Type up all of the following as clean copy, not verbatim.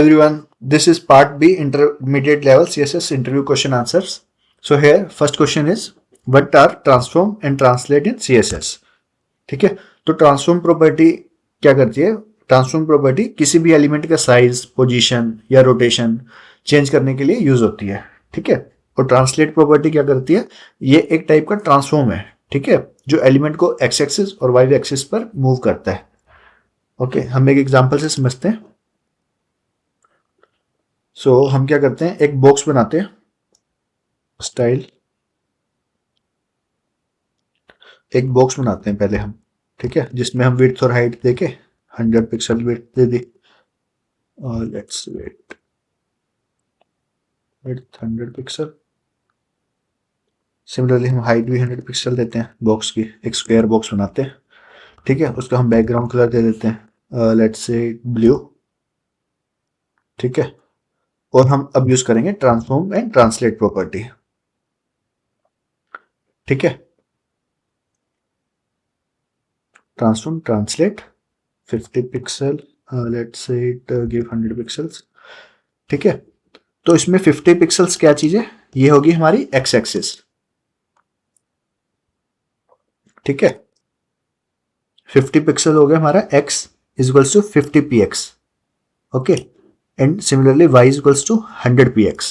Everyone, this is part B intermediate level CSS interview question answers. So here first question is what are transform and translate in CSS. ठीक है, तो transform property क्या करती है? Transform property किसी भी element का size, position या रोटेशन चेंज करने के लिए यूज होती है. ठीक है, और ट्रांसलेट प्रॉपर्टी क्या करती है? ये एक टाइप का ट्रांसफॉर्म है. ठीक है, जो एलिमेंट को एक्स एक्सिस और वाई एक्सिस पर मूव करता है. ओके, हम एक एग्जांपल से समझते हैं. सो हम क्या करते हैं, एक बॉक्स बनाते हैं. स्टाइल एक बॉक्स बनाते हैं पहले हम. ठीक है, जिसमें हम विड्थ और हाइट देके 100 पिक्सल विड्थ दे दी और let's wait width 100 pixel. Similarly हम हाइट भी 100 पिक्सल देते हैं बॉक्स की. एक स्क्वायर बॉक्स बनाते हैं. ठीक है, उसका हम बैकग्राउंड कलर दे देते हैं लेट्स से ब्लू. ठीक है, और हम अब यूज करेंगे ट्रांसफॉर्म एंड ट्रांसलेट प्रॉपर्टी. ठीक है, transform translate 50 pixel let's say it give 100 pixels. ठीक है, तो इसमें 50 पिक्सल्स क्या चीज है? ये होगी हमारी एक्स एक्सिस. ठीक है, 50 पिक्सल हो गया हमारा x equals to 50 px. Okay, and similarly y equals to 100 px.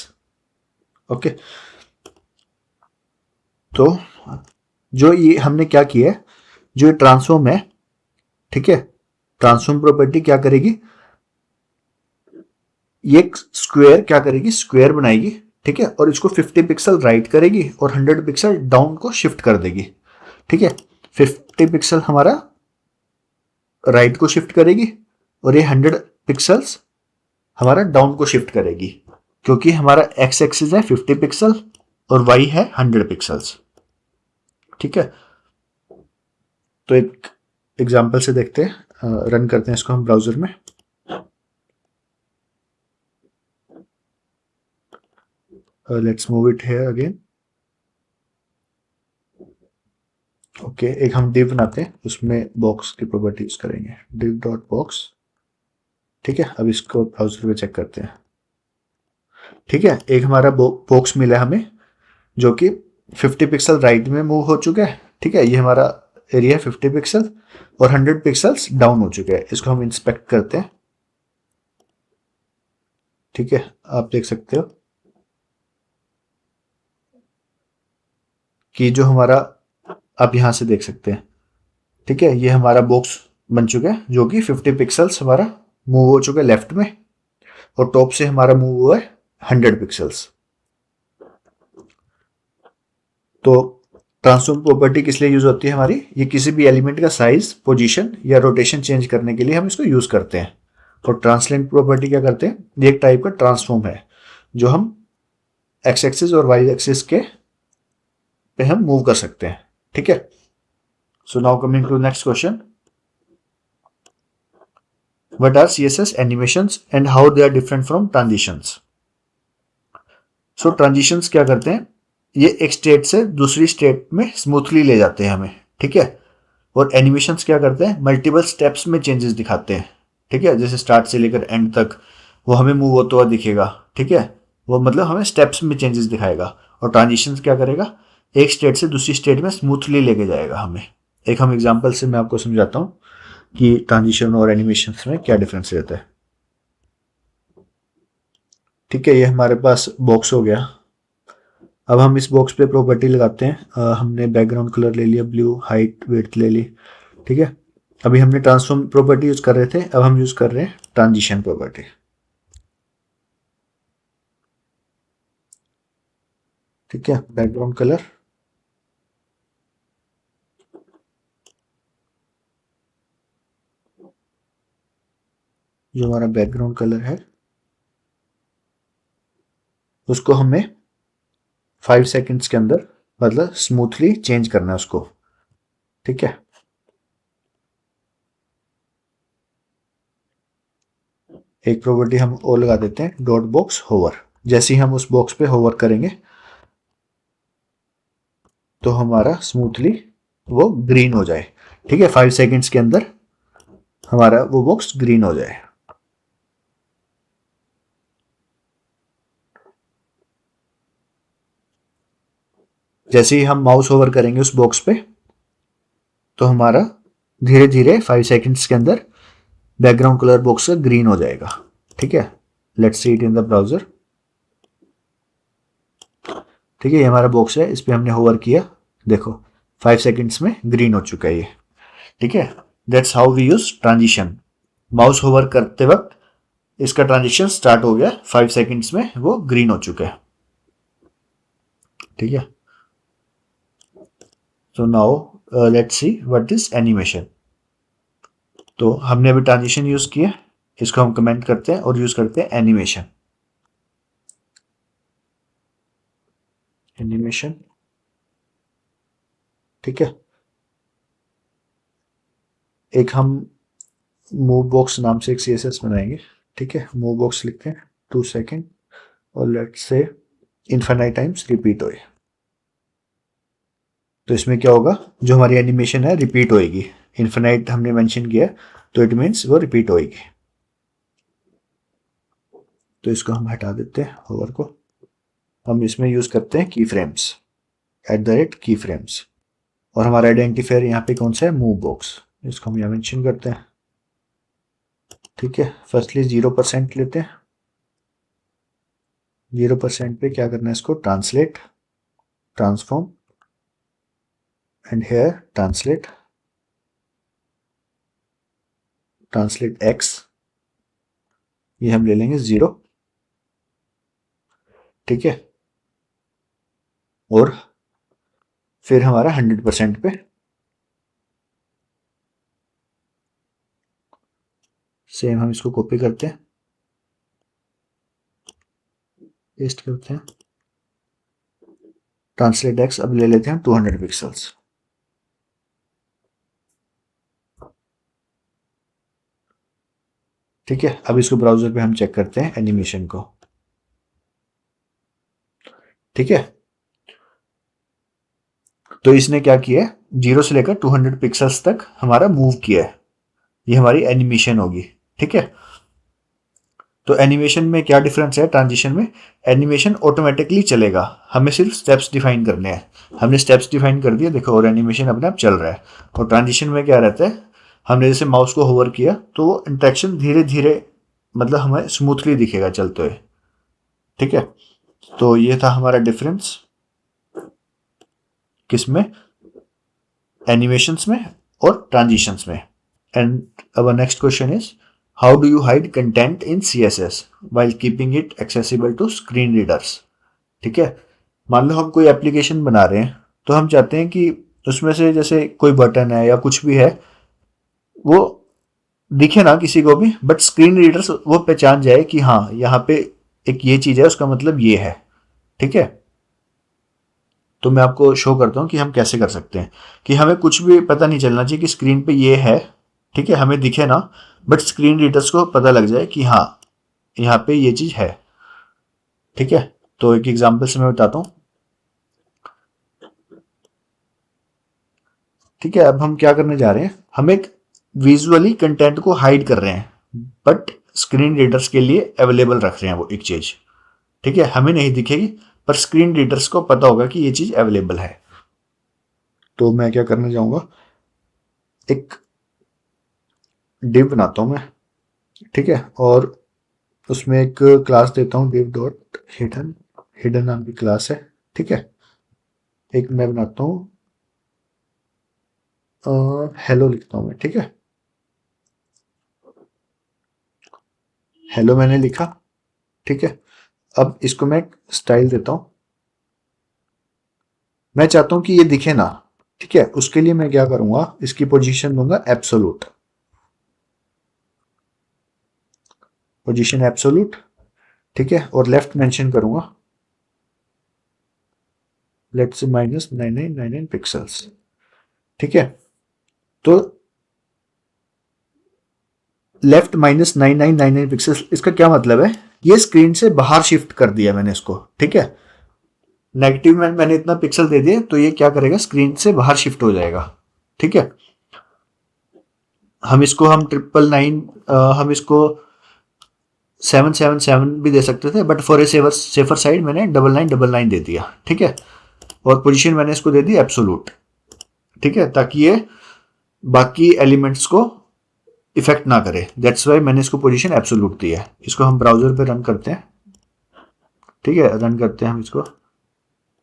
Okay, तो जो ये हमने क्या किया है, जो ये ट्रांसफॉर्म है, ठीक है, ट्रांसफॉर्म प्रॉपर्टी क्या करेगी? ये स्क्वायर क्या करेगी? स्क्वायर बनाएगी. ठीक है, और इसको 50 पिक्सल राइट करेगी और 100 पिक्सल डाउन को शिफ्ट कर देगी. ठीक है, 50 पिक्सल हमारा राइट को शिफ्ट करेगी और ये 100 पिक्सल्स हमारा डाउन को शिफ्ट करेगी, क्योंकि हमारा एक्स एक्सिस है 50 पिक्सल और वाई है 100 पिक्सल्स. ठीक है, तो एक एग्जांपल से देखते हैं, रन करते हैं इसको हम ब्राउजर में. Let's move it here again. Okay, एक हम डिव बनाते हैं, उसमें बॉक्स की प्रॉपर्टी यूज करेंगे, डिव डॉट बॉक्स. ठीक है, अब इसको ब्राउजर में चेक करते हैं. ठीक है, एक हमारा बॉक्स मिला है हमें जो कि 50 पिक्सल राइट में मूव हो चुका है. ठीक है, ये हमारा एरिया 50 पिक्सल और 100 पिक्सल्स डाउन हो चुके हैं. इसको हम इंस्पेक्ट करते हैं. ठीक है, आप देख सकते हो कि जो हमारा, आप यहां से देख सकते हैं. ठीक है, ये हमारा बॉक्स बन चुका है जो कि 50 पिक्सल्स हमारा मूव हो चुका है लेफ्ट में, और टॉप से हमारा मूव हुआ है 100 पिक्सल्स. तो ट्रांसफॉर्म प्रॉपर्टी किस लिए यूज होती है हमारी? ये किसी भी एलिमेंट का साइज, पोजीशन या रोटेशन चेंज करने के लिए हम इसको यूज करते हैं. और ट्रांसलेट प्रॉपर्टी क्या करते हैं? ये एक टाइप का ट्रांसफॉर्म है जो हम एक्स एक्सिस और वाई एक्सिस के पे हम मूव कर सकते हैं. ठीक है, so now coming to next question. What are CSS animations and how they are different from transitions? So transitions क्या करते हैं? ये एक स्टेट से दूसरी स्टेट में स्मूथली ले जाते हैं हमें. ठीक है, और एनिमेशंस क्या करते हैं? मल्टीपल स्टेप्स में चेंजेस दिखाते हैं. ठीक है, जैसे स्टार्ट से लेकर एंड तक वो हमें मूव होता हुआ दिखेगा. ठीक है, वो मतलब हमें स्टेप्स में चेंजेस दिखाएगा. और ट्रांजिशंस क्या करेगा? एक स्टेट से दूसरी स्टेट में स्मूथली लेके जाएगा हमें. एक हम एग्जाम्पल से मैं आपको समझाता हूँ कि ट्रांजिशन और एनिमेशन में क्या डिफरेंस रहता है. ठीक है, ये हमारे पास बॉक्स हो गया. अब हम इस बॉक्स पे प्रॉपर्टी लगाते हैं. हमने बैकग्राउंड कलर ले लिया ब्लू, हाइट विड्थ ले ली. ठीक है, अभी हमने ट्रांसफॉर्म प्रॉपर्टी यूज कर रहे थे, अब हम यूज कर रहे हैं ट्रांजिशन प्रॉपर्टी. ठीक है, बैकग्राउंड कलर, जो हमारा बैकग्राउंड कलर है उसको हमें 5 सेकेंड्स के अंदर मतलब स्मूथली चेंज करना है उसको. ठीक है, एक प्रॉपर्टी हम और लगा देते हैं, डॉट बॉक्स होवर. जैसे ही हम उस बॉक्स पे होवर करेंगे तो हमारा स्मूथली वो ग्रीन हो जाए. ठीक है, 5 सेकेंड्स के अंदर हमारा वो बॉक्स ग्रीन हो जाए. जैसे ही हम माउस ओवर करेंगे उस बॉक्स पे तो हमारा धीरे धीरे 5 सेकंड्स के अंदर बैकग्राउंड कलर बॉक्स का ग्रीन हो जाएगा। ठीक है, let's see it in the browser. ठीक है, ये हमारा बॉक्स है, इस पर हमने होवर किया, देखो 5 सेकंड्स में ग्रीन हो चुका है ये। ठीक है, that's how we use transition. Mouse hover करते वक्त इसका ट्रांजिशन स्टार्ट हो गया, 5 सेकंड्स में वो ग्रीन हो चुका है। ठीक है, so now let's see what is animation. तो हमने अभी ट्रांजिशन यूज किया, इसको हम कमेंट करते हैं और यूज करते हैं एनिमेशन। एनिमेशन, ठीक है, एक हम मूव बॉक्स नाम से एक CSS बनाएंगे। ठीक है, मूव बॉक्स लिखते हैं 2 सेकेंड और let's say infinite times repeat होए। तो इसमें क्या होगा, जो हमारी एनिमेशन है रिपीट होएगी। इनफाइनाइट हमने मेंशन किया तो इट मीन्स वो रिपीट होएगी। तो इसको हम हटा देते हैं होवर को। हम इसमें यूज करते हैं की फ्रेम्स, @की फ्रेम्स, और हमारा आइडेंटिफायर यहाँ पे कौन सा है, मूव बॉक्स, इसको हम यहाँ मेंशन करते हैं। ठीक है, फर्स्टली 0% लेते हैं। 0% पे क्या करना है, इसको translate, transform and here translate, translate X, ये हम ले लेंगे 0। ठीक है, और फिर हमारा 100% पे सेम हम इसको कॉपी करते हैं, पेस्ट करते हैं, ट्रांसलेट एक्स अब ले लेते हैं 200 पिक्सल्स। ठीक है, अब इसको ब्राउजर पे हम चेक करते हैं एनिमेशन को। ठीक है, तो इसने क्या किया है, 0 से लेकर 200 पिक्सल्स तक हमारा मूव किया है, ये हमारी एनिमेशन होगी। ठीक है, तो एनिमेशन में क्या डिफरेंस है ट्रांजिशन में, एनिमेशन ऑटोमेटिकली चलेगा, हमें सिर्फ स्टेप्स डिफाइन करने हैं। हमने स्टेप्स डिफाइन कर दिए, देखो, और एनिमेशन अपने आप चल रहा है। और ट्रांजिशन में क्या रहता है, हमने जैसे माउस को होवर किया तो वो इंट्रैक्शन धीरे धीरे, मतलब हमें स्मूथली दिखेगा चलते हुए। ठीक है, तो ये था हमारा डिफरेंस किसमें, एनिमेशंस में और ट्रांजिशंस में। And our next question is, how do you hide content in CSS while keeping it accessible to screen readers. ठीक है, मान लो हम कोई एप्लीकेशन बना रहे हैं, तो हम चाहते हैं कि उसमें से जैसे कोई बटन है या कुछ भी है वो दिखे ना किसी को भी, बट स्क्रीन रीडर्स वो पहचान जाए कि हाँ यहाँ पे एक ये चीज है, उसका मतलब ये है। ठीक है, तो मैं आपको शो करता हूँ कि हम कैसे कर सकते हैं, कि हमें कुछ भी पता नहीं चलना चाहिए कि स्क्रीन पे ये है। ठीक है, हमें दिखे ना, बट स्क्रीन रीडर्स को पता लग जाए कि हाँ यहाँ पे ये चीज है। ठीक है, तो एक एग्जांपल से मैं बताता हूँ। ठीक है, अब हम क्या करने जा रहे हैं, हम एक विजुअली कंटेंट को हाइड कर रहे हैं, बट स्क्रीन रीडर्स के लिए अवेलेबल रख रहे हैं वो एक चीज। ठीक है, हमें नहीं दिखेगी पर स्क्रीन रीडर्स को पता होगा कि ये चीज अवेलेबल है। तो मैं क्या करने जाऊंगा, एक डिव बनाता हूं मैं। ठीक है, और उसमें एक क्लास देता हूं div डॉट हिडन, हिडन नाम की क्लास है। ठीक है, एक मैं बनाता हूं हेलो लिखता हूं मैं। ठीक है, हेलो मैंने लिखा। ठीक है, अब इसको मैं स्टाइल देता हूं, मैं चाहता हूं कि ये दिखे ना। ठीक है, उसके लिए मैं क्या करूंगा, इसकी पोजीशन दूंगा एब्सोलूट, पोजीशन एब्सोलूट। ठीक है, और लेफ्ट मेंशन करूंगा, लेट्स से -9999 पिक्सल्स। ठीक है, तो लेफ्ट -9999 पिक्सल्स, इसका क्या मतलब है, ये स्क्रीन से बाहर शिफ्ट कर दिया मैंने इसको। ठीक है, नेगेटिव में मैंने इतना पिक्सल दे दिया तो ये क्या करेगा, स्क्रीन से बाहर शिफ्ट हो जाएगा। ठीक है, हम इसको हम 999, हम इसको 777 भी दे सकते थे, but for a safer side मैंने 9999 दे दिया। ठीक है, और पोजीशन मैंने इसको दे दी एब्सोलूट, ठीक है, ताकि ये बाकी एलिमेंट्स को इफेक्ट ना करे। दैट्स वाई मैंने इसको पोजीशन एब्सोलूट दी है। इसको हम ब्राउजर पे रन करते हैं, ठीक है, रन करते हैं हम इसको।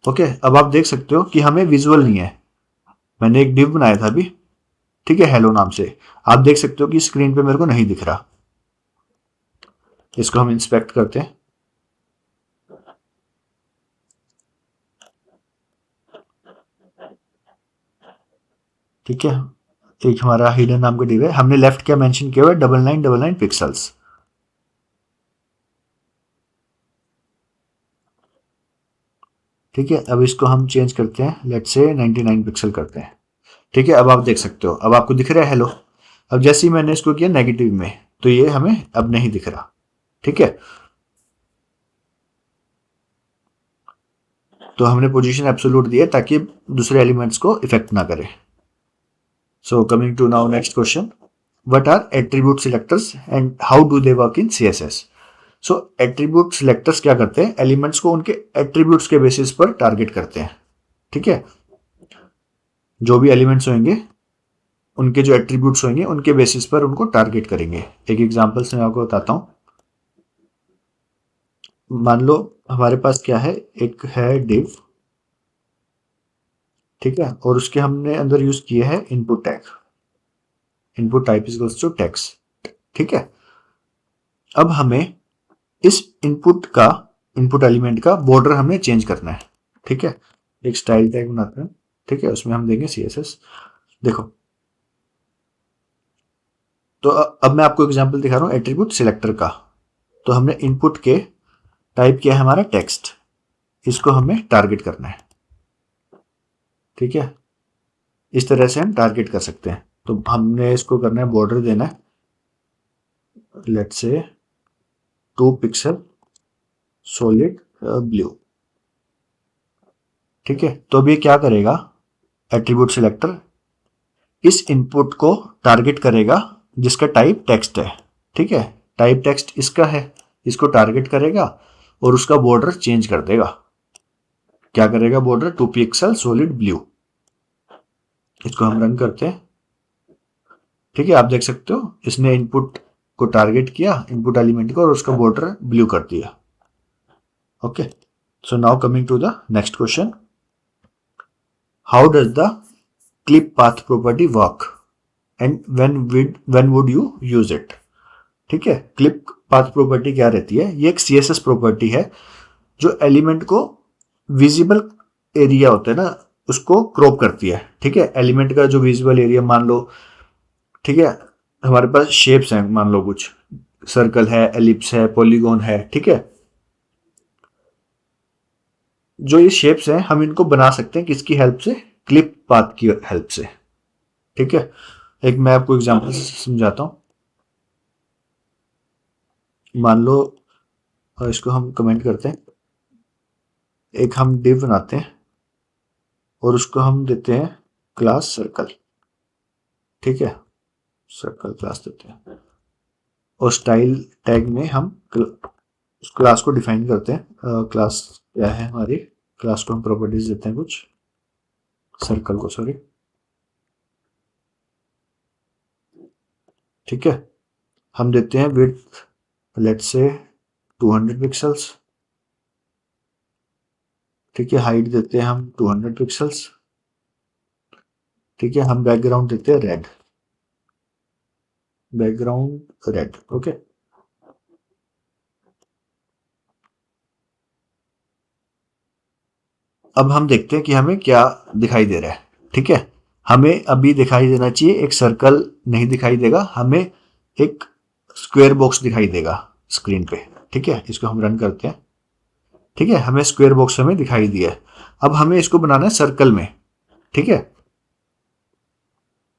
ओके, अब आप देख सकते हो कि हमें विजुअल नहीं है। मैंने एक डिव बनाया था अभी, ठीक है, हेलो नाम से। आप देख सकते हो कि स्क्रीन पे मेरे को नहीं दिख रहा। इसको हम इंस्पेक्ट करते हैं। ठीक है, एक हमारा हिडन नाम का डिव है। हमने लेफ्ट क्या मेंशन किया हुआ है, 9999 पिक्सल्स। ठीक है, अब इसको हम चेंज करते हैं, लेट्स से 99 पिक्सल करते हैं। ठीक है, अब आप देख सकते हो, अब आपको दिख रहा है हेलो। अब जैसे ही मैंने इसको किया नेगेटिव में, तो ये हमें अब नहीं दिख रहा। ठीक है, तो हमने पोजीशन एब्सोल्यूट दिया ताकि दूसरे एलिमेंट्स को इफेक्ट ना करे। So coming to now next question, what are attribute selectors and how do they work in CSS. So attribute selectors क्या करते हैं, एलिमेंट्स को उनके एट्रीब्यूट्स के बेसिस पर टारगेट करते हैं। ठीक है, जो भी एलिमेंट्स होंगे उनके जो एट्रीब्यूट्स होंगे उनके बेसिस पर उनको टारगेट करेंगे। एक एग्जांपल से मैं आपको बताता हूं। मान लो हमारे पास क्या है, एक है डिव, ठीक है, और उसके हमने अंदर यूज किए हैं input tag, input type is to text. ठीक है, अब हमें इस इनपुट एलिमेंट का बॉर्डर हमें चेंज करना है। ठीक है, एक स्टाइल टैग बनाते हैं, ठीक है, उसमें हम देंगे सीएसएस। देखो, तो अब मैं आपको एग्जांपल दिखा रहा हूं एट्रीब्यूट सिलेक्टर का। तो हमने इनपुट के टाइप किया है हमारा टेक्स्ट, इसको हमें टारगेट करना है। ठीक है, इस तरह से हम टारगेट कर सकते हैं। तो हमने इसको करना है, बॉर्डर देना है, let's say 2 pixel solid blue. ठीक है, तो अब ये क्या करेगा, एट्रीब्यूट सिलेक्टर इस इनपुट को टारगेट करेगा जिसका टाइप टेक्स्ट है। ठीक है, टाइप टेक्स्ट इसका है, इसको टारगेट करेगा और उसका बॉर्डर चेंज कर देगा। क्या करेगा, बॉर्डर 2 पिक्सल सॉलिड ब्लू। इसको हम रन करते हैं। ठीक है, आप देख सकते हो इसने इनपुट को टारगेट किया, इनपुट एलिमेंट को, और उसका बॉर्डर ब्लू कर दिया। Okay, so now coming to the next question, how does the clip path property work and when would you use it. ठीक है, क्लिप पाथ प्रॉपर्टी क्या रहती है, ये एक सीएसएस प्रॉपर्टी है जो एलिमेंट को विजिबल एरिया होता है ना उसको क्रॉप करती है। ठीक है, एलिमेंट का जो विजिबल एरिया मान लो, ठीक है, हमारे पास शेप्स हैं, मान लो कुछ सर्कल है, एलिप्स है, पॉलीगॉन है। ठीक है, जो ये शेप्स हैं हम इनको बना सकते हैं किसकी हेल्प से, क्लिप पाथ की हेल्प से। ठीक है, एक मैं आपको एग्जांपल समझाता हूं। मान लो इसको हम कमेंट करते हैं, एक हम डिव बनाते हैं और उसको हम देते हैं क्लास सर्कल। ठीक है, सर्कल क्लास देते हैं और स्टाइल टैग में हम उस क्लास को डिफाइन करते हैं। क्लास क्या है हमारी, क्लास को हम प्रॉपर्टीज देते हैं कुछ, सर्कल को, सॉरी। ठीक है, हम देते हैं विड्थ, लेट्स से 200 पिक्सल्स। ठीक है, हाइट देते हैं हम 200 पिक्सल्स। ठीक है, हम बैकग्राउंड देते हैं रेड, बैकग्राउंड रेड। ओके, अब हम देखते हैं कि हमें क्या दिखाई दे रहा है। ठीक है, हमें अभी दिखाई देना चाहिए एक सर्कल, नहीं दिखाई देगा, हमें एक स्क्वायर बॉक्स दिखाई देगा स्क्रीन पे। ठीक है, इसको हम रन करते हैं। ठीक है, हमें स्क्वायर बॉक्स हमें दिखाई दिया है। अब हमें इसको बनाना है सर्कल में। ठीक है,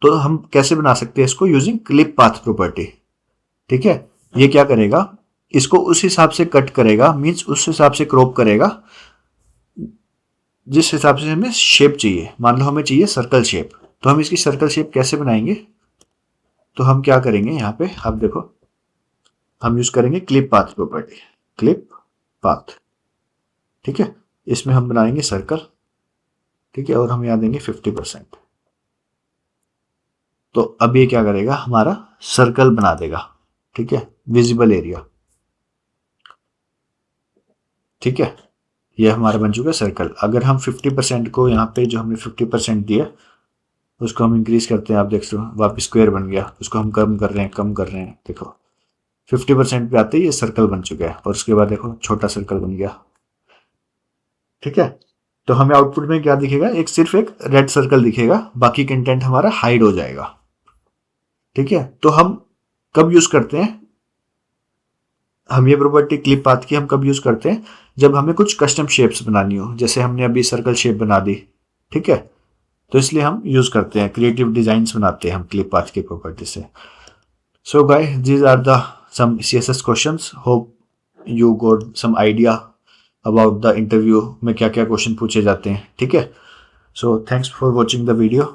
तो हम कैसे बना सकते हैं इसको, यूजिंग क्लिप पाथ प्रॉपर्टी। ठीक है, ये क्या करेगा, इसको उस हिसाब से कट करेगा, मींस उस हिसाब से क्रॉप करेगा जिस हिसाब से हमें शेप चाहिए। मान लो हमें चाहिए सर्कल शेप, तो हम इसकी सर्कल शेप कैसे बनाएंगे, तो हम क्या करेंगे, यहाँ पे आप देखो, हम यूज करेंगे clip path property, clip path. ठीक है, इसमें हम बनाएंगे सर्कल। ठीक है, और हम यहाँ देंगे 50%। तो अब ये क्या करेगा, हमारा सर्कल बना देगा, ठीक है, विजिबल एरिया, ठीक है, ये हमारा बन चुका है सर्कल। अगर हम 50% को यहाँ पे जो हमने 50% दिया उसको हम इंक्रीज करते हैं, आप देख सकते हो वापस स्क्वायर बन गया, उसको हम कम कर रहे हैं, कम कर रहे हैं, देखो 50% पे आते ही ये सर्कल बन चुका है, और उसके बाद देखो छोटा सर्कल बन गया, ठीक है। तो हमें आउटपुट में क्या दिखेगा, एक सिर्फ एक रेड सर्कल दिखेगा, बाकी कंटेंट हमारा हाइड हो जाएगा, ठीक है। तो हम कब यूज करते हैं, हम ये प्रॉपर्टी क्लिप पाथ की हम कब यूज करते हैं, जब हमें कुछ कस्टम शेप्स बनानी हो, जैसे हमने अभी सर्कल शेप बना दी, ठीक है, तो इसलिए हम यूज करते हैं, क्रिएटिव डिजाइन्स बनाते हैं हम क्लिप पाथ की प्रॉपर्टी से। So guys, these are the some CSS questions. Hope you got some idea about the interview में क्या क्या क्वेश्चन पूछे जाते हैं, ठीक है। So thanks for watching the video.